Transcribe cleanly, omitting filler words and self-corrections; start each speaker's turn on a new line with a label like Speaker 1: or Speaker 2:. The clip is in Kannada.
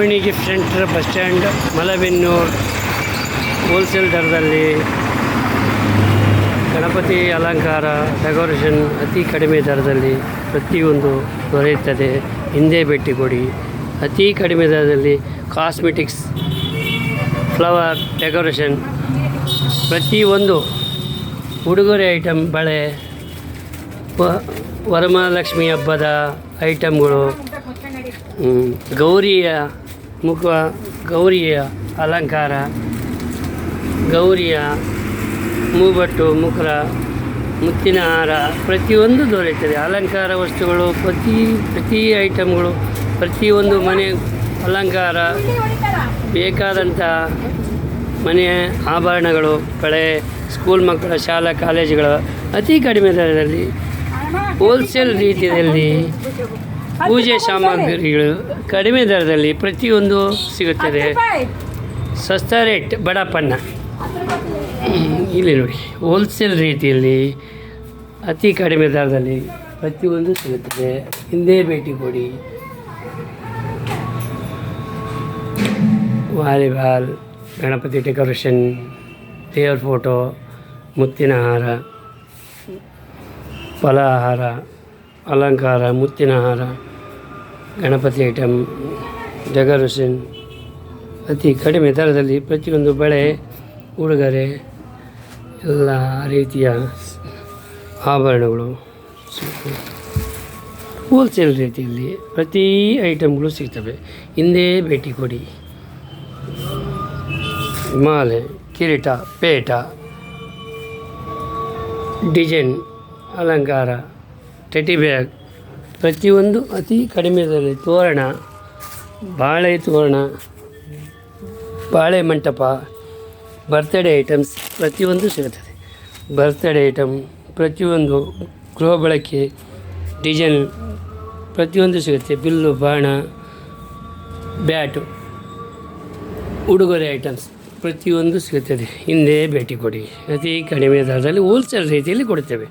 Speaker 1: Rohini gift centre, bus stand, Malebennur. Wholesale ದರದಲ್ಲಿ ಗಣಪತಿ ಅಲಂಕಾರ, ಡೆಕೋರೇಷನ್ ಅತಿ ಕಡಿಮೆ ದರದಲ್ಲಿ ಪ್ರತಿಯೊಂದು ದೊರೆಯುತ್ತದೆ. ಹಿಂದೆ ಭೇಟಿ ಕೊಡಿ. ಅತಿ ಕಡಿಮೆ ದರದಲ್ಲಿ ಕಾಸ್ಮೆಟಿಕ್ಸ್, ಫ್ಲವರ್ ಡೆಕೋರೇಷನ್, ಪ್ರತಿಯೊಂದು ಉಡುಗೊರೆ ಐಟಮ್, ಬಳೆ, ವರಮಹಾಲಕ್ಷ್ಮಿ ಹಬ್ಬದ ಐಟಮ್ಗಳು, ಗೌರಿಯ ಅಲಂಕಾರ, ಗೌರಿಯ ಮೂಬಟ್ಟು, ಮುಖರ, ಮುತ್ತಿನ ಹಾರ ಪ್ರತಿಯೊಂದು ದೊರೆಯುತ್ತದೆ. ಅಲಂಕಾರ ವಸ್ತುಗಳು, ಪ್ರತಿ ಐಟಮ್ಗಳು, ಪ್ರತಿಯೊಂದು ಮನೆ ಅಲಂಕಾರ ಬೇಕಾದಂಥ ಮನೆಯ ಆಭರಣಗಳು, ಬಳೆ, ಸ್ಕೂಲ್ ಮಕ್ಕಳ ಶಾಲಾ ಕಾಲೇಜುಗಳ ಅತಿ ಕಡಿಮೆ ದರದಲ್ಲಿ ಹೋಲ್ಸೇಲ್ ರೀತಿಯಲ್ಲಿ ಪೂಜೆ ಸಾಮಗ್ರಿಗಳು ಕಡಿಮೆ ದರದಲ್ಲಿ ಪ್ರತಿಯೊಂದು ಸಿಗುತ್ತದೆ. ಸಸ್ತಾ ರೇಟ್ ಬಡಪಣ್ಣ. ಇಲ್ಲಿ ನೋಡಿ, ಹೋಲ್ಸೇಲ್ ರೀತಿಯಲ್ಲಿ ಅತಿ ಕಡಿಮೆ ದರದಲ್ಲಿ ಪ್ರತಿಯೊಂದು ಸಿಗುತ್ತದೆ. ಹಿಂದೆ ಭೇಟಿ ಕೊಡಿ. ವಾಲಿಬಾಲ್, ಗಣಪತಿ ಡೆಕೋರೇಷನ್, ದೇವ್ರ ಫೋಟೋ, ಮುತ್ತಿನ ಹಾರ, ಫಲಹಾರ, ಅಲಂಕಾರ, ಮುತ್ತಿನ ಹಾರ, ಗಣಪತಿ ಐಟಮ್, ಡೆಕೋರೇಷನ್ ಅತಿ ಕಡಿಮೆ ದರದಲ್ಲಿ ಪ್ರತಿಯೊಂದು ಬಳೆ, ಉಡುಗೊರೆ, ಎಲ್ಲ ರೀತಿಯ ಆಭರಣಗಳು ಹೋಲ್ಸೇಲ್ ರೀತಿಯಲ್ಲಿ ಪ್ರತಿ ಐಟಮ್ಗಳು ಸಿಗ್ತವೆ. ಹಿಂದೆ ಭೇಟಿ ಕೊಡಿ. ಮಾಲೆ, ಕಿರೀಟ, ಪೇಟ, ಡಿಸೈನ್, ಅಲಂಕಾರ, ಟೆಟಿ ಬ್ಯಾಗ್ ಪ್ರತಿಯೊಂದು ಅತಿ ಕಡಿಮೆ ದರದಲ್ಲಿ. ತೋರಣ, ಬಾಳೆ ತೋರಣ, ಬಾಳೆ ಮಂಟಪ, ಬರ್ತ್ಡೇ ಐಟಮ್ಸ್ ಪ್ರತಿಯೊಂದು ಸಿಗುತ್ತದೆ. ಬರ್ತ್ಡೇ ಐಟಮ್ ಪ್ರತಿಯೊಂದು, ಗೃಹ ಬಳಕೆ ಡಿಸೈನ್ ಪ್ರತಿಯೊಂದು ಸಿಗುತ್ತೆ. ಬಿಲ್ಲು, ಬಾಣ, ಬ್ಯಾಟು, ಉಡುಗೊರೆ ಐಟಮ್ಸ್ ಪ್ರತಿಯೊಂದು ಸಿಗುತ್ತದೆ. ಹಿಂದೆ ಭೇಟಿ ಕೊಡಿ. ಅತಿ ಕಡಿಮೆ ದರದಲ್ಲಿ ಹೋಲ್ಸೇಲ್ ರೀತಿಯಲ್ಲಿ ಕೊಡುತ್ತೇವೆ.